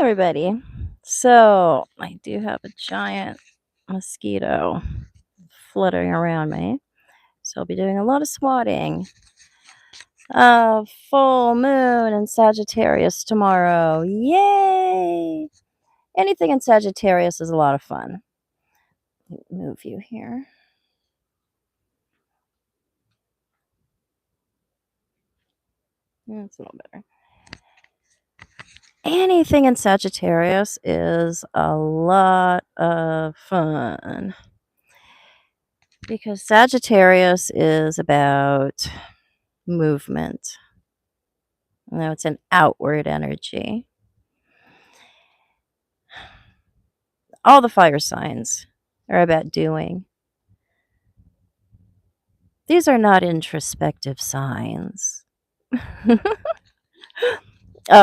everybody. So, I do have a giant mosquito fluttering around me. So, I'll be doing a lot of swatting. Full moon in Sagittarius tomorrow. Yay! Anything in Sagittarius is a lot of fun. Let me move you here. That's a little better. Anything in Sagittarius is a lot of fun because Sagittarius is about movement. No, it's an outward energy. All the fire signs are about doing. These are not introspective signs.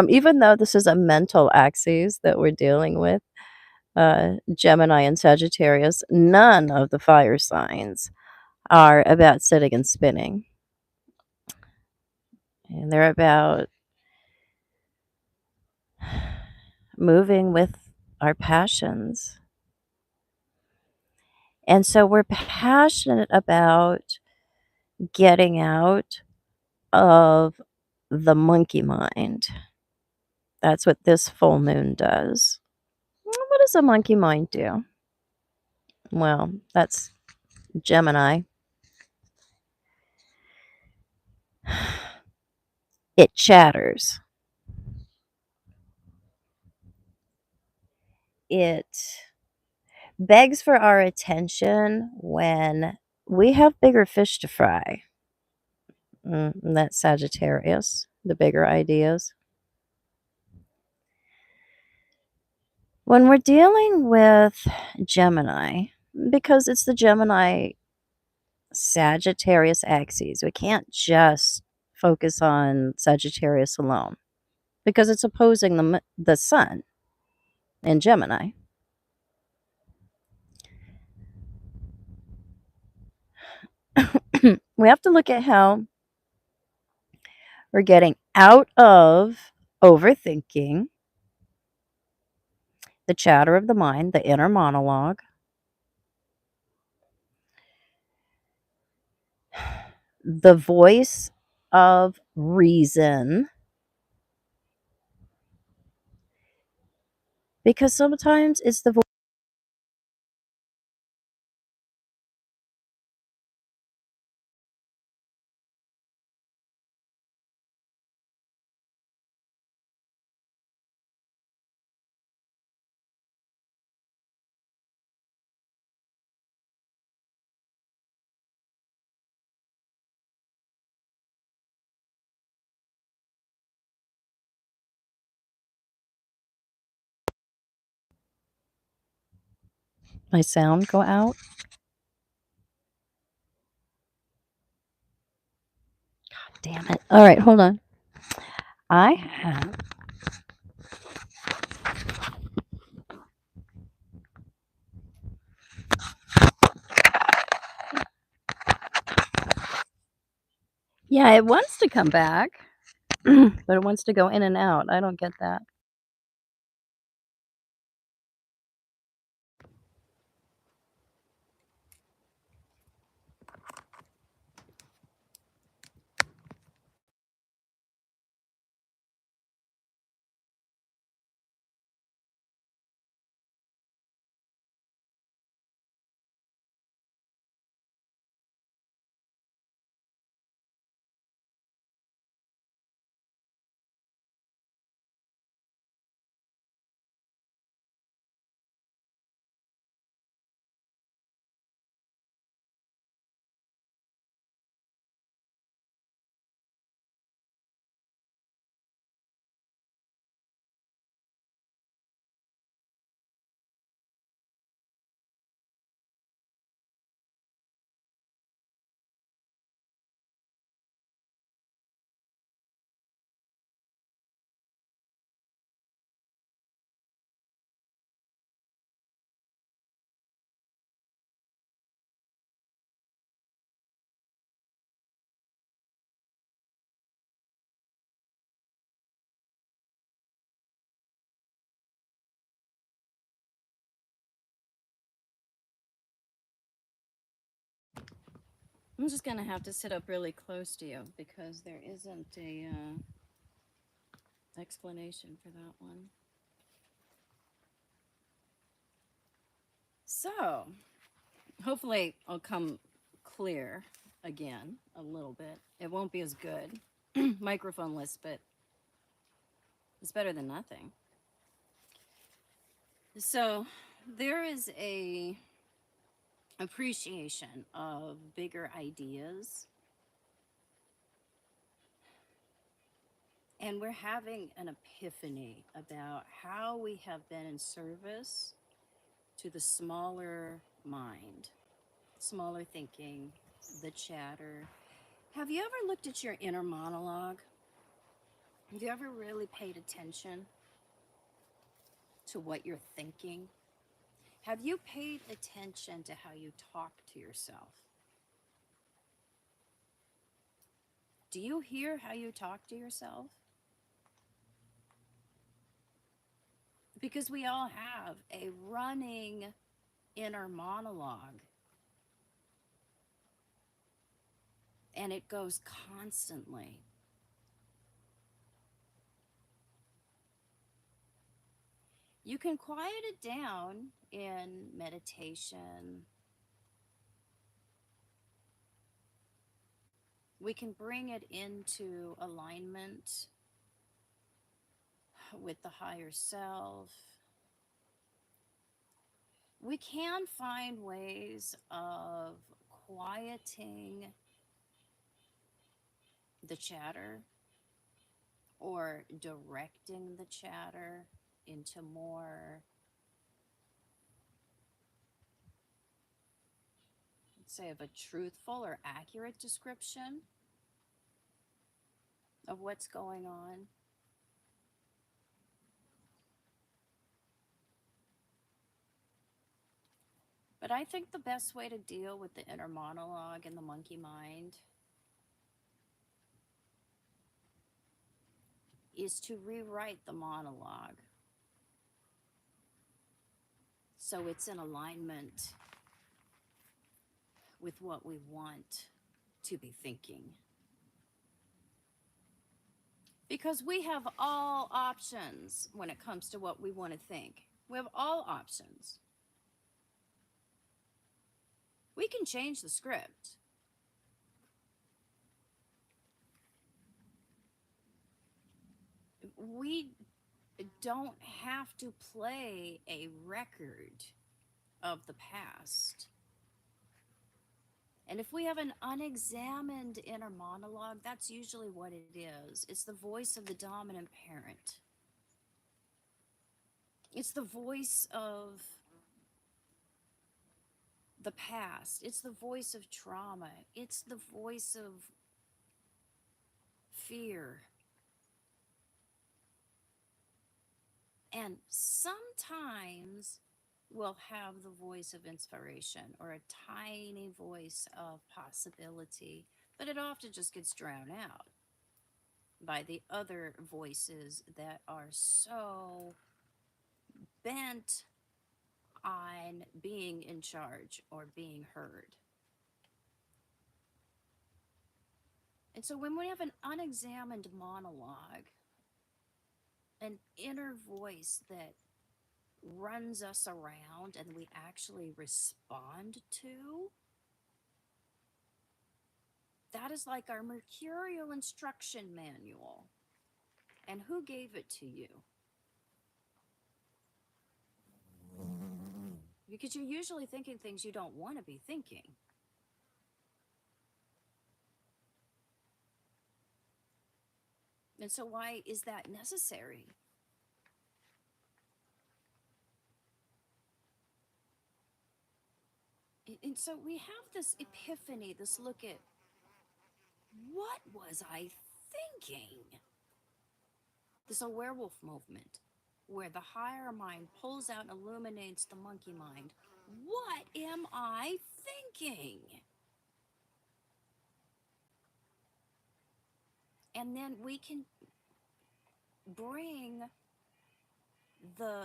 Even though this is a mental axis that we're dealing with, Gemini and Sagittarius, none of the fire signs are about sitting and spinning. And they're about moving with our passions. And so we're passionate about getting out of the monkey mind. That's what this full moon does. What does a monkey mind do? Well, that's Gemini. It chatters. It begs for our attention when we have bigger fish to fry. And that's Sagittarius, the bigger ideas. When we're dealing with Gemini, because it's the Gemini Sagittarius axes, we can't just focus on Sagittarius alone because it's opposing the sun in Gemini. We have to look at how we're getting out of overthinking, the chatter of the mind, the inner monologue, the voice of reason, because sometimes it's the voice. My sound go out. God damn it. All right, hold on. I have Yeah, it wants to come back, but it wants to go in and out. I don't get that. I'm just going to have to sit up really close to you because there isn't a explanation for that one. So, hopefully, I'll come clear again a little bit. It won't be as good microphoneless, but it's better than nothing. So, there is a appreciation of bigger ideas, and we're having an epiphany about how we have been in service to the smaller mind, smaller thinking, the chatter. Have you ever looked at your inner monologue? Have you ever really paid attention to what you're thinking? Have you paid attention to how you talk to yourself? Do you hear how you talk to yourself? Because we all have a running inner monologue, and it goes constantly. You can quiet it down in meditation. We can bring it into alignment with the higher self. We can find ways of quieting the chatter or directing the chatter into more, let's say, of a truthful or accurate description of what's going on. But I think the best way to deal with the inner monologue and the monkey mind is to rewrite the monologue so it's in alignment with what we want to be thinking. Because we have all options when it comes to what we want to think. We have all options. We can change the script. We don't have to play a record of the past. And if we have an unexamined inner monologue, that's usually what it is. It's the voice of the dominant parent. It's the voice of the past. It's the voice of trauma. It's the voice of fear. And sometimes we'll have the voice of inspiration or a tiny voice of possibility, but it often just gets drowned out by the other voices that are so bent on being in charge or being heard. And so when we have an unexamined monologue, an inner voice that runs us around and we actually respond to, that is like our mercurial instruction manual. And who gave it to you? Because you're usually thinking things you don't want to be thinking. And so why is that necessary? And so we have this epiphany, this look at, what was I thinking? This a werewolf movement where the higher mind pulls out and illuminates the monkey mind. What am I thinking? And then we can bring the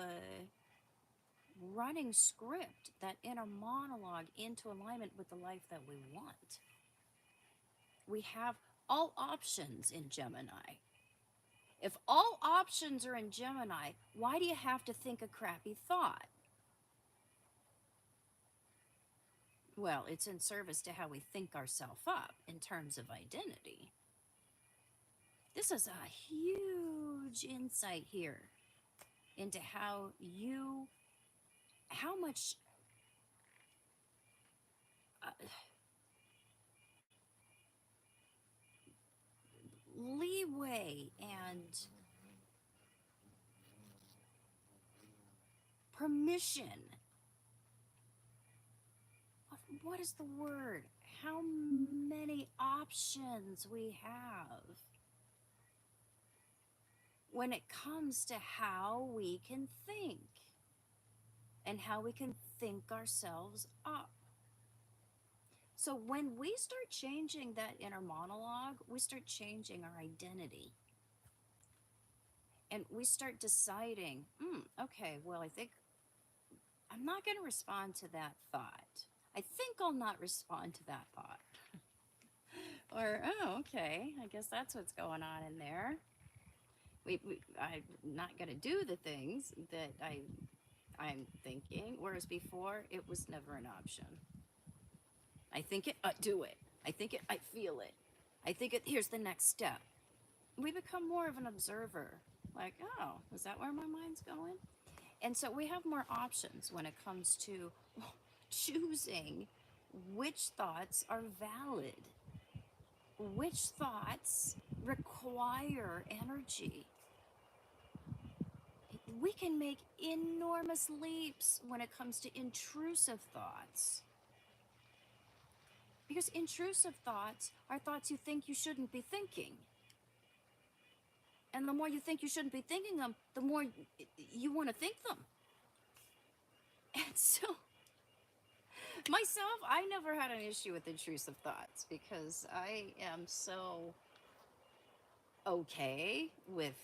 running script, that inner monologue, into alignment with the life that we want. We have all options in Gemini. If all options are in Gemini, why do you have to think a crappy thought? Well, it's in service to how we think ourselves up in terms of identity. This is a huge insight here into how much uh, leeway and permission. What is the word? How many options we have when it comes to how we can think and how we can think ourselves up. So when we start changing that inner monologue, we start changing our identity. And we start deciding, okay, well, I think I'm not going to respond to that thought. I think I'll not respond to that thought. Or, oh, okay, I guess that's what's going on in there. I'm not going to do the things that I'm thinking, whereas before it was never an option. I think it, do it. I think it, I feel it. I think it, here's the next step. We become more of an observer. Like, oh, is that where my mind's going? And so we have more options when it comes to choosing which thoughts are valid, which thoughts require energy. We can make enormous leaps when it comes to intrusive thoughts. Because intrusive thoughts are thoughts you think you shouldn't be thinking. And the more you think you shouldn't be thinking them, the more you want to think them. And so, myself, I never had an issue with intrusive thoughts because I am so okay with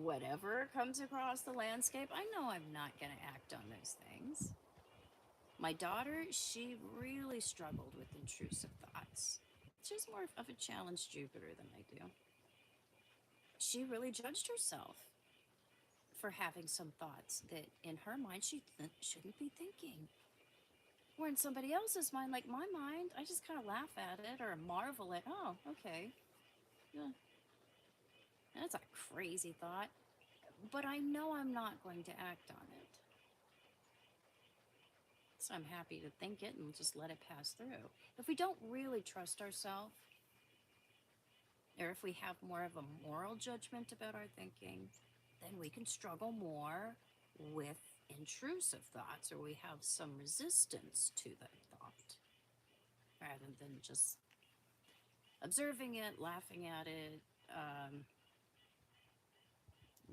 whatever comes across the landscape. I know I'm not going to act on those things. My daughter, she really struggled with intrusive thoughts. She's more of a challenged Jupiter than I do. She really judged herself for having some thoughts that in her mind she shouldn't be thinking. Or in somebody else's mind, like my mind, I just kind of laugh at it or marvel at, oh, okay. Yeah, that's a crazy thought. But I know I'm not going to act on it. So I'm happy to think it and just let it pass through. If we don't really trust ourselves, or if we have more of a moral judgment about our thinking, then we can struggle more with intrusive thoughts, or we have some resistance to that thought rather than just observing it, laughing at it,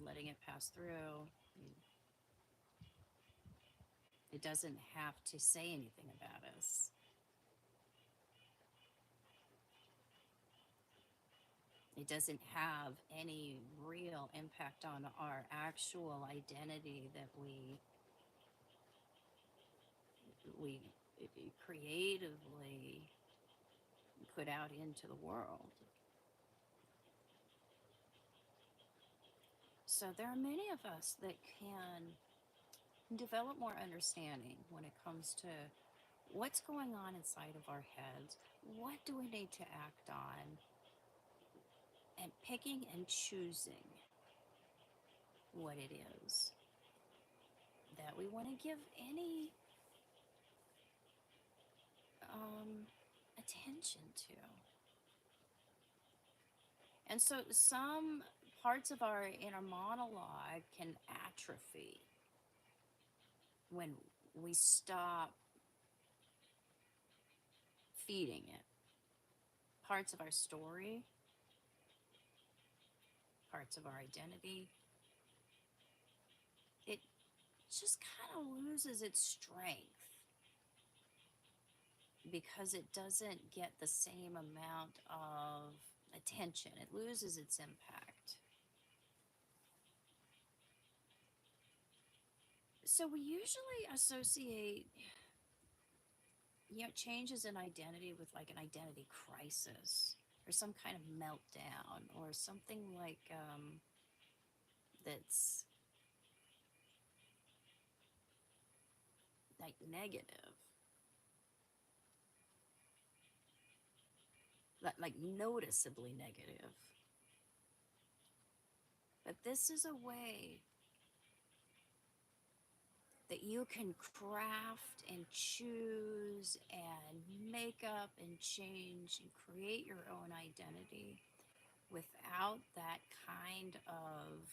letting it pass through. It doesn't have to say anything about us. It doesn't have any real impact on our actual identity that we creatively put out into the world. So there are many of us that can develop more understanding when it comes to what's going on inside of our heads, what do we need to act on, and picking and choosing what it is that we want to give any attention to. And so some parts of our inner monologue can atrophy when we stop feeding it. Parts of our story, parts of our identity, it just kind of loses its strength because it doesn't get the same amount of attention. It loses its impact. So we usually associate, changes in identity with like an identity crisis. or some kind of meltdown, or something that's like negative, like noticeably negative. But this is a way that you can craft and choose and make up and change and create your own identity without that kind of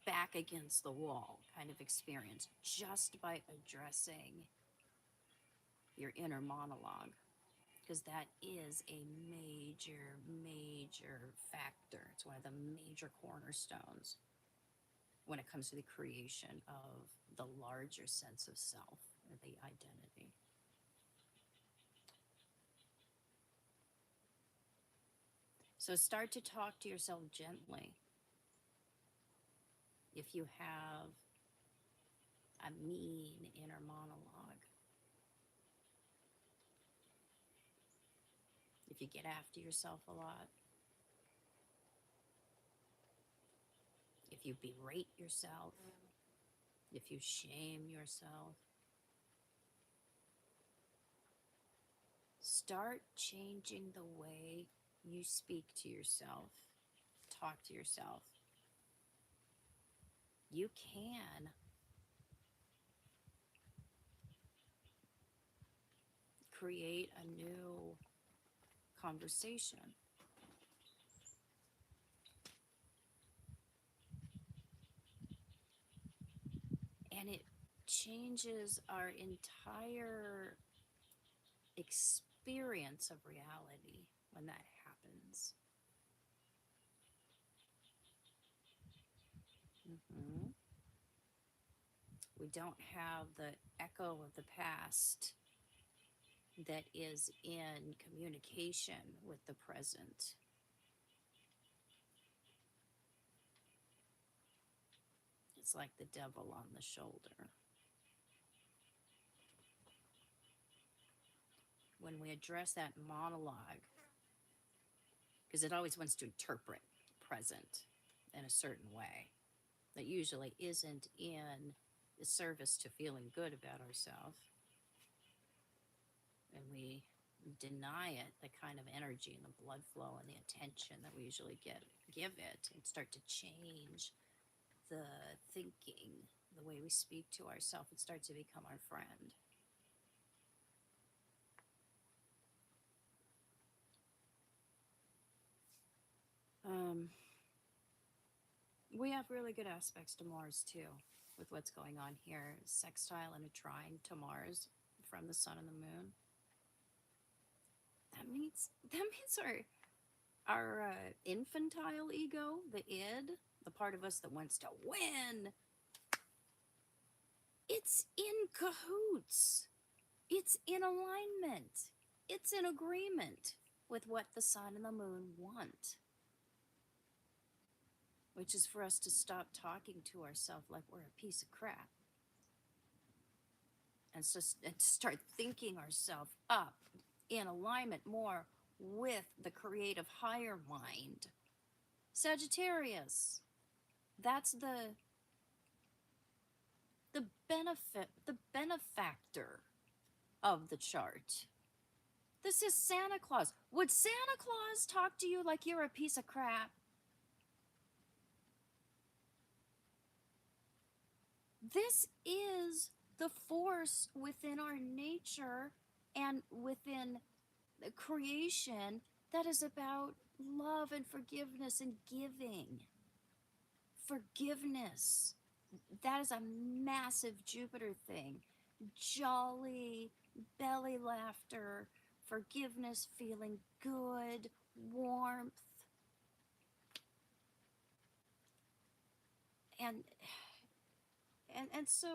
back against the wall kind of experience, just by addressing your inner monologue, because that is a major, major factor. It's one of the major cornerstones when it comes to the creation of the larger sense of self or the identity. So start to talk to yourself gently. If you have a mean inner monologue, if you get after yourself a lot, if you berate yourself, if you shame yourself, start changing the way you speak to yourself, talk to yourself. You can create a new conversation. And it changes our entire experience of reality when that happens. Mm-hmm. We don't have the echo of the past that is in communication with the present. It's like the devil on the shoulder. When we address that monologue, because it always wants to interpret present in a certain way that usually isn't in the service to feeling good about ourselves, and we deny it the kind of energy and the blood flow and the attention that we usually give it, and start to change the thinking, the way we speak to ourselves, it starts to become our friend. Um, we have really good aspects to Mars too, with what's going on here. Sextile and a trine to Mars from the sun and the moon. That means our infantile ego, the id, the part of us that wants to win, it's in cahoots. It's in alignment. It's in agreement with what the sun and the moon want, which is for us to stop talking to ourselves like we're a piece of crap, and so and to start thinking ourselves up in alignment more with the creative higher mind. Sagittarius, that's the benefit, the benefactor of the chart. This is Santa Claus. Would Santa Claus talk to you like you're a piece of crap? This is the force within our nature and within the creation that is about love and forgiveness and giving. Forgiveness. That is a massive Jupiter thing. Jolly, belly laughter, forgiveness, feeling good, warmth. And so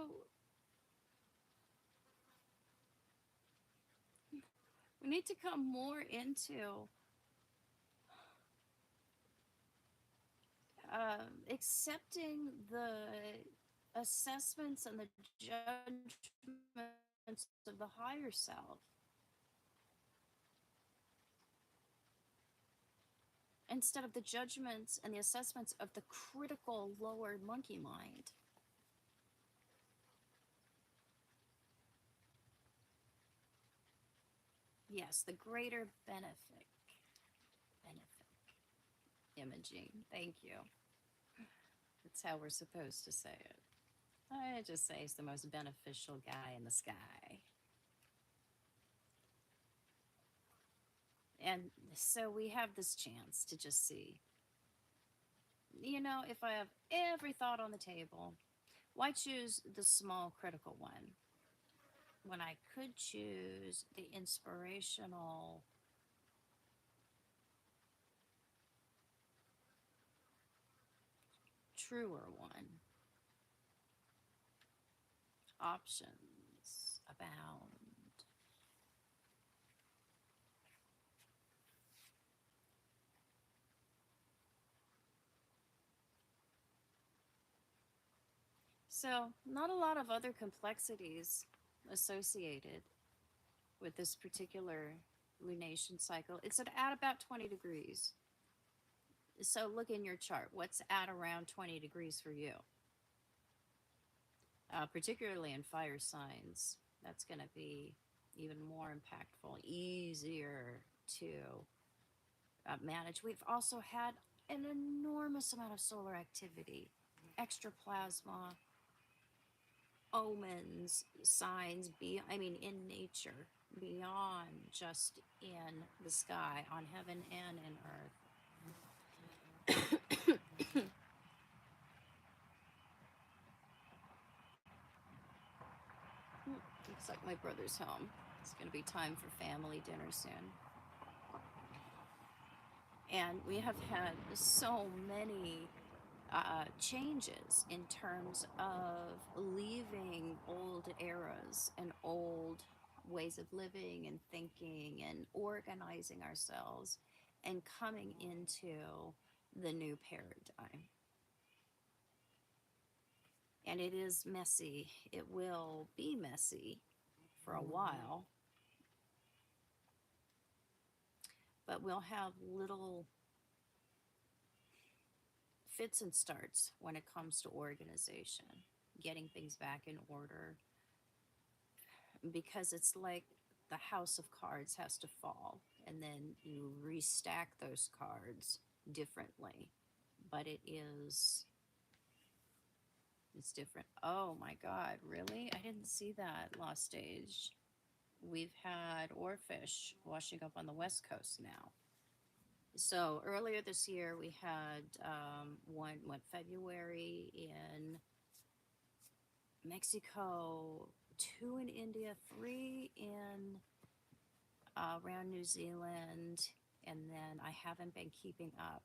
we need to come more into accepting the assessments and the judgments of the higher self. instead of the judgments and the assessments of the critical lower monkey mind. Yes, the greater benefit imaging. Thank you. That's how we're supposed to say it. I just say he's the most beneficial guy in the sky. And so we have this chance to just see, if I have every thought on the table, why choose the small critical one when I could choose the inspirational, truer one? Options abound. So, not a lot of other complexities associated with this particular lunation cycle. It's at about 20 degrees. So, look in your chart. What's at around 20 degrees for you? Particularly in fire signs, that's going to be even more impactful, easier to manage. We've also had an enormous amount of solar activity, extra plasma, omens, signs, in nature, beyond just in the sky, on heaven and in earth. Looks like my brother's home. It's going to be time for family dinner soon. And we have had so many changes in terms of leaving old eras and old ways of living and thinking and organizing ourselves and coming into the new paradigm. And it is messy. It will be messy for a while, but we'll have little fits and starts when it comes to organization, getting things back in order, because it's like the house of cards has to fall and then you restack those cards differently. But it's different. Oh my God, really? I didn't see that. Lost stage. We've had oarfish washing up on the West Coast now. So earlier this year, we had February in Mexico, 2 in India, 3 in around New Zealand, and then I haven't been keeping up.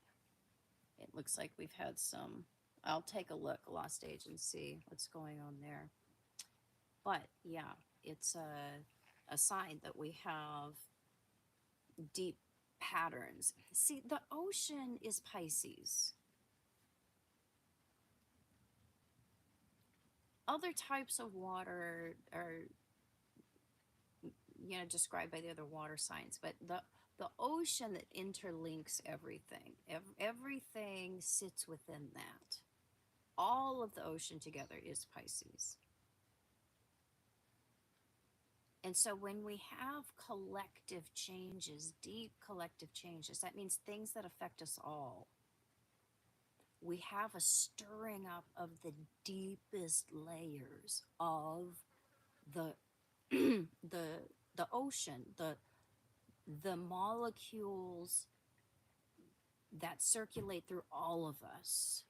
It looks like we've had some. I'll take a look, Lost Age, and see what's going on there. But yeah, it's a sign that we have deep patterns. See, the ocean is Pisces. Other types of water are, described by the other water signs, but the ocean that interlinks everything, everything sits within that. All of the ocean together is Pisces. And so when we have collective changes, deep collective changes, that means things that affect us all. We have a stirring up of the deepest layers of the the ocean, the molecules that circulate through all of us.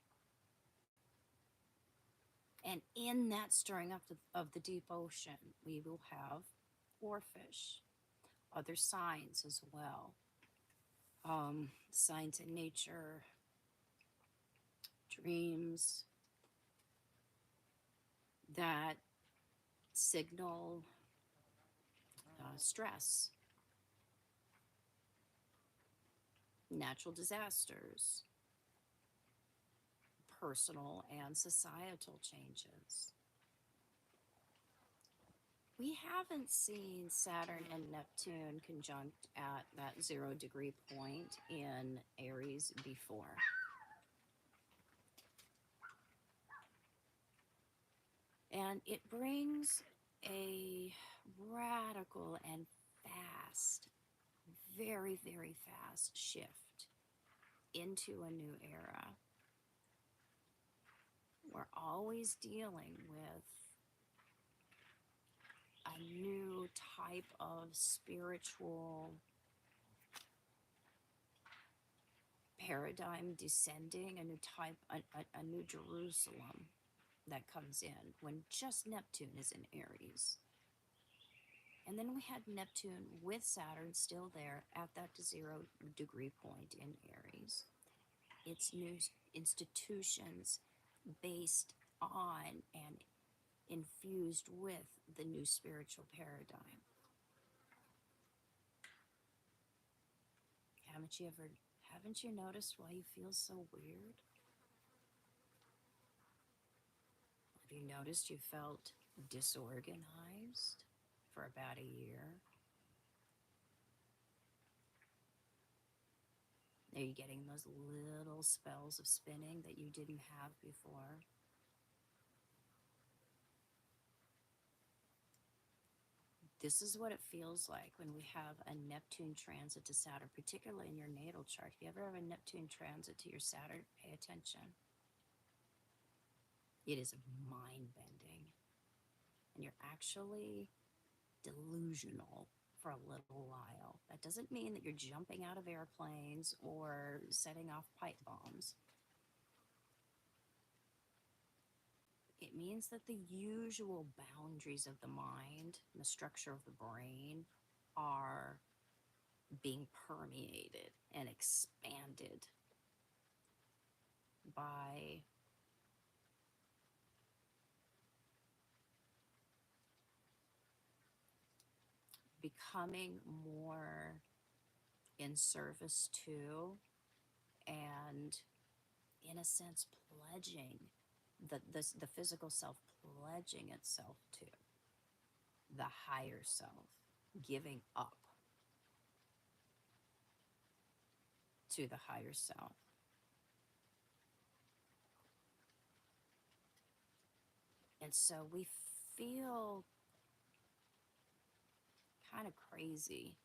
And in that stirring up of the deep ocean, we will have oarfish, other signs as well. Signs in nature, dreams that signal stress, natural disasters, personal and societal changes. we haven't seen Saturn and Neptune conjunct at that 0 degree point in Aries before. And it brings a radical and fast, very, very fast shift into a new era. We're always dealing with a new type of spiritual paradigm descending, a new type, a new Jerusalem that comes in when just Neptune is in Aries. And then we had Neptune with Saturn still there at that 0 degree point in Aries. It's new institutions based on and infused with the new spiritual paradigm. Haven't you noticed why you feel so weird? Have you noticed you felt disorganized for about a year? Are you getting those little spells of spinning that you didn't have before? This is what it feels like when we have a Neptune transit to Saturn, particularly in your natal chart. If you ever have a Neptune transit to your Saturn, pay attention. It is mind bending. And you're actually delusional for a little while. That doesn't mean that you're jumping out of airplanes or setting off pipe bombs. It means that the usual boundaries of the mind, the structure of the brain, are being permeated and expanded by becoming more in service to, and in a sense pledging the physical self, pledging itself to the higher self, giving up to the higher self. And so we feel kind of crazy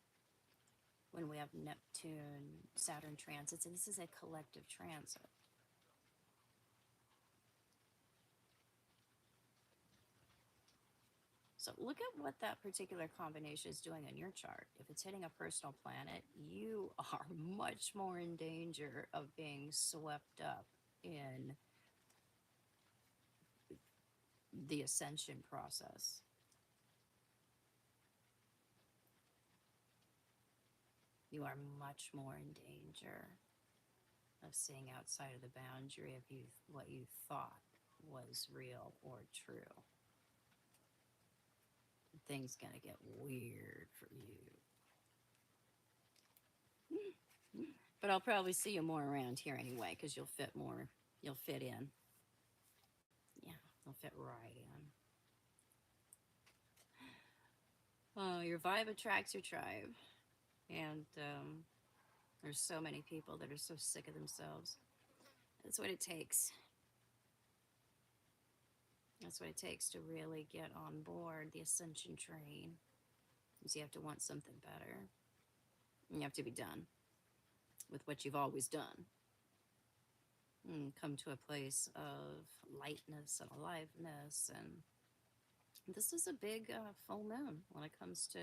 when we have Neptune, Saturn transits, and this is a collective transit. So look at what that particular combination is doing on your chart. If it's hitting a personal planet, you are much more in danger of being swept up in the ascension process. You are much more in danger of seeing outside of the boundary of what you thought was real or true. Things gonna get weird for you. But I'll probably see you more around here anyway, because you'll fit in. Yeah, you'll fit right in. Oh, your vibe attracts your tribe. And there's so many people that are so sick of themselves. That's what it takes. That's what it takes to really get on board the ascension train. Is you have to want something better. And you have to be done with what you've always done. And come to a place of lightness and aliveness. And this is a big full moon when it comes to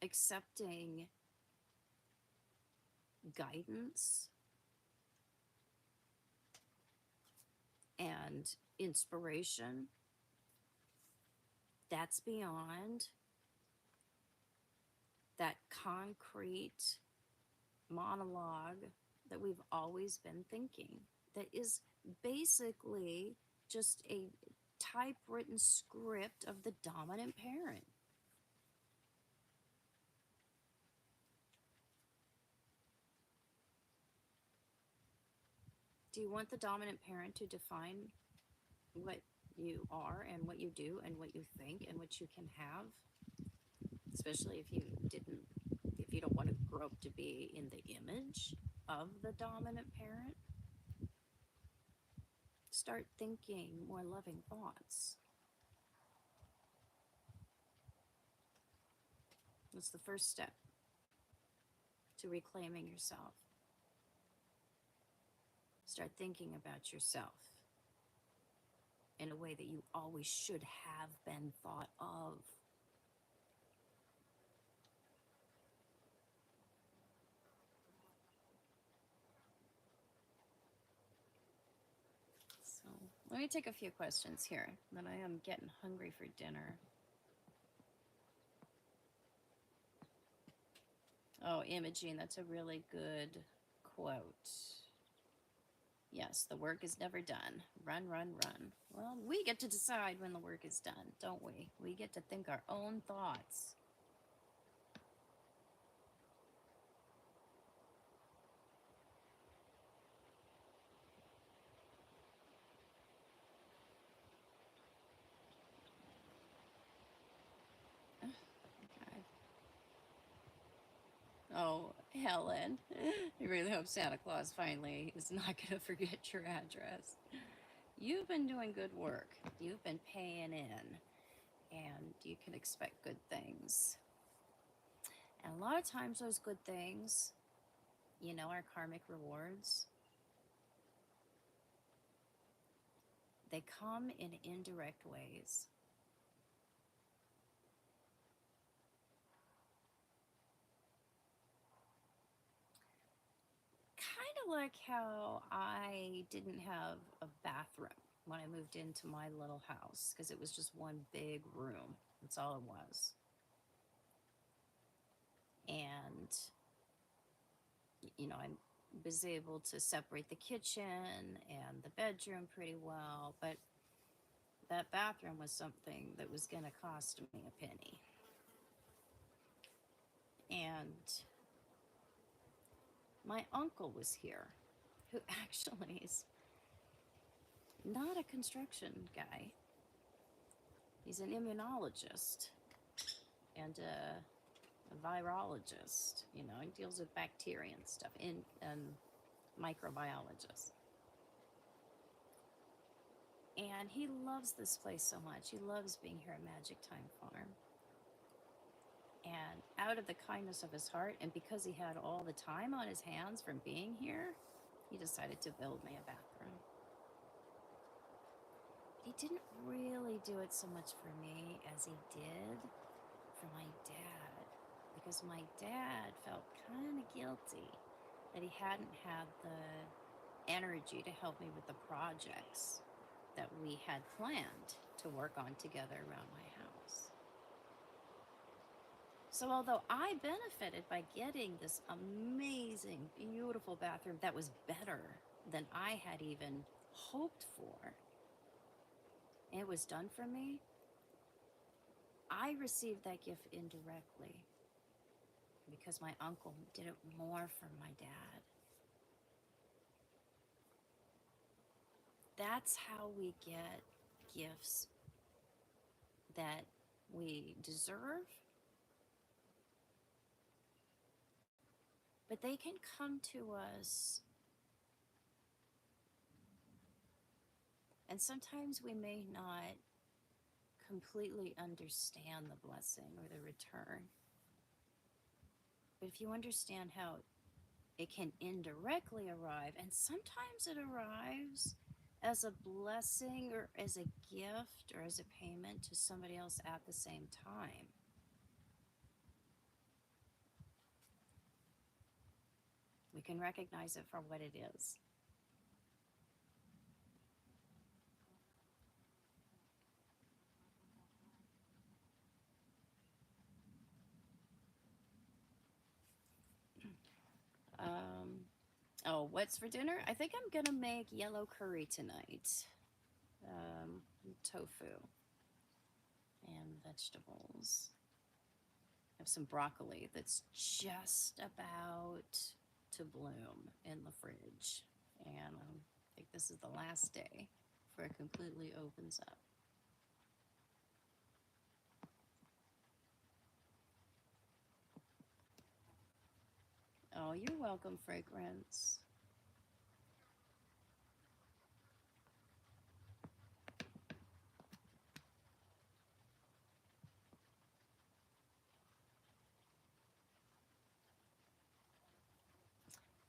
accepting guidance and inspiration that's beyond that concrete monologue that we've always been thinking, that is basically just a typewritten script of the dominant parent. Do you want the dominant parent to define what you are and what you do and what you think and what you can have, especially if you don't want to grow up to be in the image of the dominant parent. Start thinking more loving thoughts. That's the first step to reclaiming yourself. Start thinking about yourself in a way that you always should have been thought of. So let me take a few questions here. Then I am getting hungry for dinner. Oh, Imogene, that's a really good quote. Yes, the work is never done. Run, run, run. Well, we get to decide when the work is done, don't we? We get to think our own thoughts. God. Oh, Helen, I really hope Santa Claus finally is not going to forget your address. You've been doing good work. You've been paying in, and you can expect good things. And a lot of times, those good things, our karmic rewards, they come in indirect ways. Kind of like how I didn't have a bathroom when I moved into my little house because it was just one big room. That's all it was. And, I was able to separate the kitchen and the bedroom pretty well, but that bathroom was something that was going to cost me a penny. And my uncle was here, who actually is not a construction guy. He's an immunologist and a virologist, and deals with bacteria and stuff, and microbiologist. And he loves this place so much. He loves being here at Magic Time Farm. And out of the kindness of his heart, and because he had all the time on his hands from being here, he decided to build me a bathroom. He didn't really do it so much for me as he did for my dad, because my dad felt kind of guilty that he hadn't had the energy to help me with the projects that we had planned to work on together around my house. So although I benefited by getting this amazing, beautiful bathroom that was better than I had even hoped for, it was done for me, I received that gift indirectly because my uncle did it more for my dad. That's how we get gifts that we deserve, but they can come to us, and sometimes we may not completely understand the blessing or the return. But if you understand how it can indirectly arrive, and sometimes it arrives as a blessing or as a gift or as a payment to somebody else at the same time. We can recognize it for what it is. Um, oh, what's for dinner? I think I'm gonna make yellow curry tonight. Tofu and vegetables. I have some broccoli that's just about to bloom in the fridge. And I think this is the last day before it completely opens up. Oh, you're welcome, Fragrance.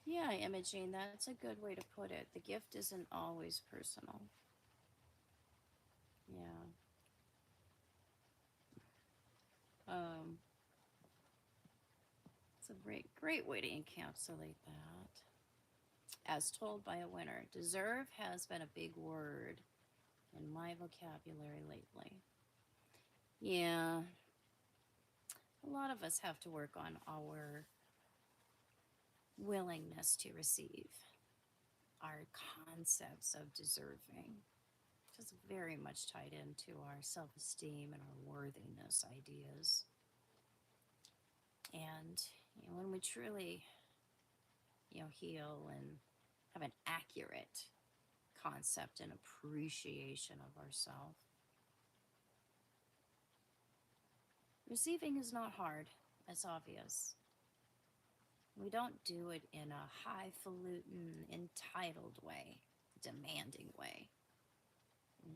Yeah, Imogene, that's a good way to put it. The gift isn't always personal. Yeah. Um, it's a great way to encapsulate that. As told by a winner, deserve has been a big word in my vocabulary lately. Yeah, a lot of us have to work on our willingness to receive, our concepts of deserving, which is very much tied into our self esteem and our worthiness ideas. And when we truly, heal and have an accurate concept and appreciation of ourselves, receiving is not hard. It's obvious. We don't do it in a highfalutin, entitled way, demanding way.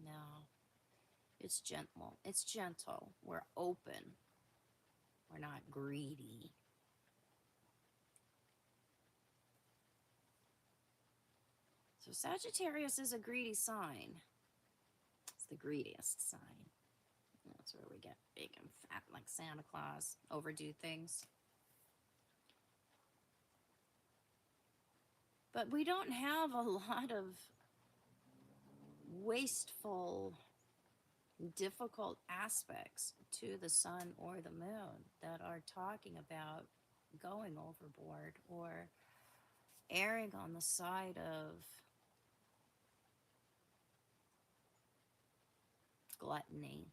No, it's gentle. It's gentle. We're open. We're not greedy. So Sagittarius is a greedy sign. It's the greediest sign. That's where we get big and fat like Santa Claus, overdo things. But we don't have a lot of wasteful, difficult aspects to the sun or the moon that are talking about going overboard or erring on the side of gluttony.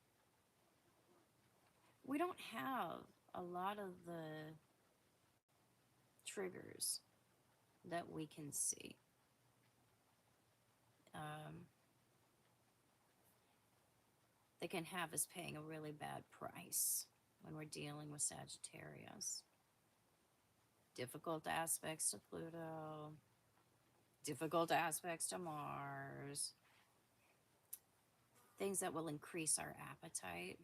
We don't have a lot of the triggers that we can see. Um, they can have us paying a really bad price when we're dealing with Sagittarius. Difficult aspects to Pluto, difficult aspects to Mars, things that will increase our appetite.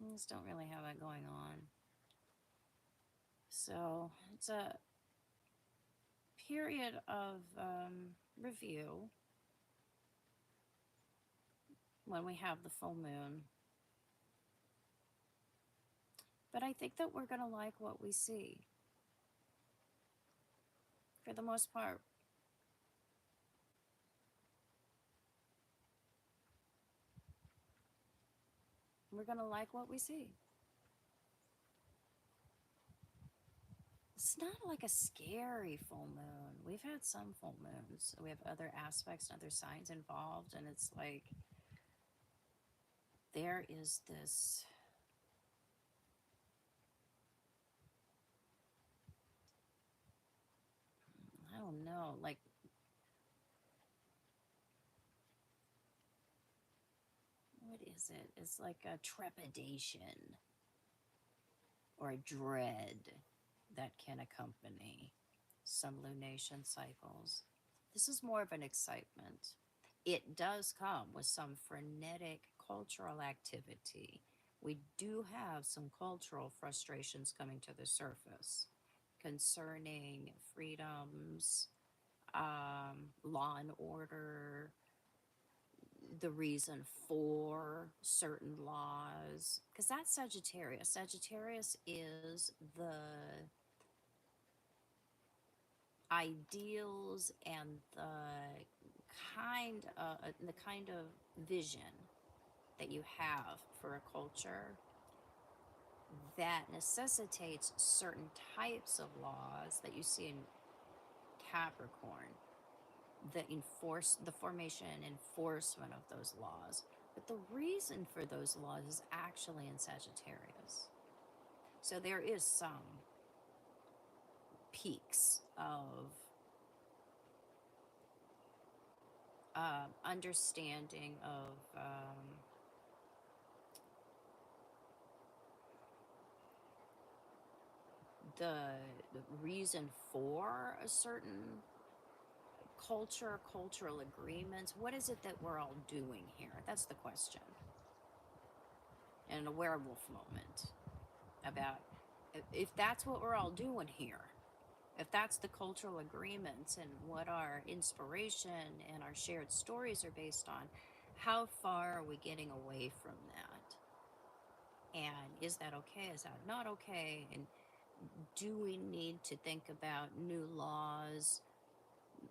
We just don't really have that going on. So it's a period of review when we have the full moon. But I think that we're going to like what we see. For the most part, we're going to like what we see. It's not like a scary full moon. We've had some full moons. We have other aspects and other signs involved, and it's like there is this I don't know, like what is it? It's like a trepidation or a dread that can accompany some lunation cycles. This is more of an excitement. It does come with some frenetic cultural activity. We do have some cultural frustrations coming to the surface concerning freedoms, law and order, the reason for certain laws. Because that's Sagittarius. Sagittarius is the ideals and the kind of vision that you have for a culture that necessitates certain types of laws that you see in Capricorn, the formation and enforcement of those laws. But the reason for those laws is actually in Sagittarius. So there is some peaks of understanding of the reason for a certain culture, cultural agreements. What is it that we're all doing here? That's the question. And a werewolf moment about if that's what we're all doing here, if that's the cultural agreements and what our inspiration and our shared stories are based on, how far are we getting away from that? And is that okay? Is that not okay? And do we need to think about new laws,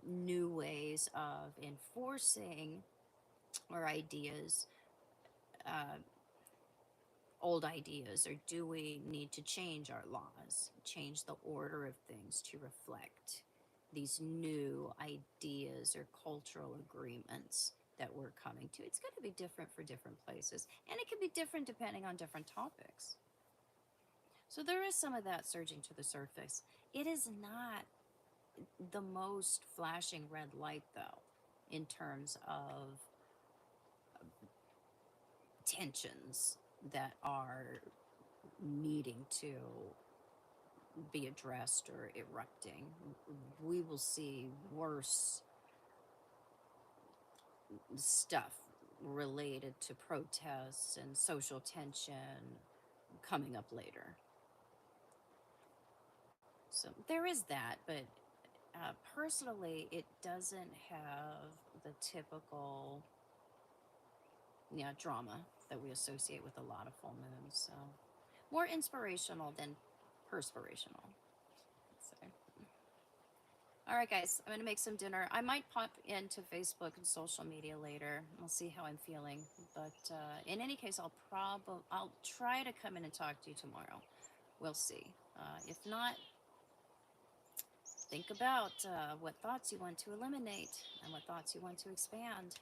new ways of enforcing our ideas, uh, old ideas, or do we need to change our laws, change the order of things to reflect these new ideas or cultural agreements that we're coming to? It's going to be different for different places, and it can be different depending on different topics. So there is some of that surging to the surface. It is not the most flashing red light, though, in terms of tensions that are needing to be addressed or erupting. We will see worse stuff related to protests and social tension coming up later. So there is that, but personally, it doesn't have the typical drama that we associate with a lot of full moons. So more inspirational than perspirational. So. All right, guys, I'm going to make some dinner. I might pop into Facebook and social media later. We'll see how I'm feeling. But in any case, I'll try to come in and talk to you tomorrow. We'll see. If not, think about what thoughts you want to eliminate and what thoughts you want to expand,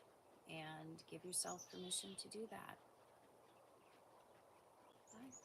and give yourself permission to do that. Bye.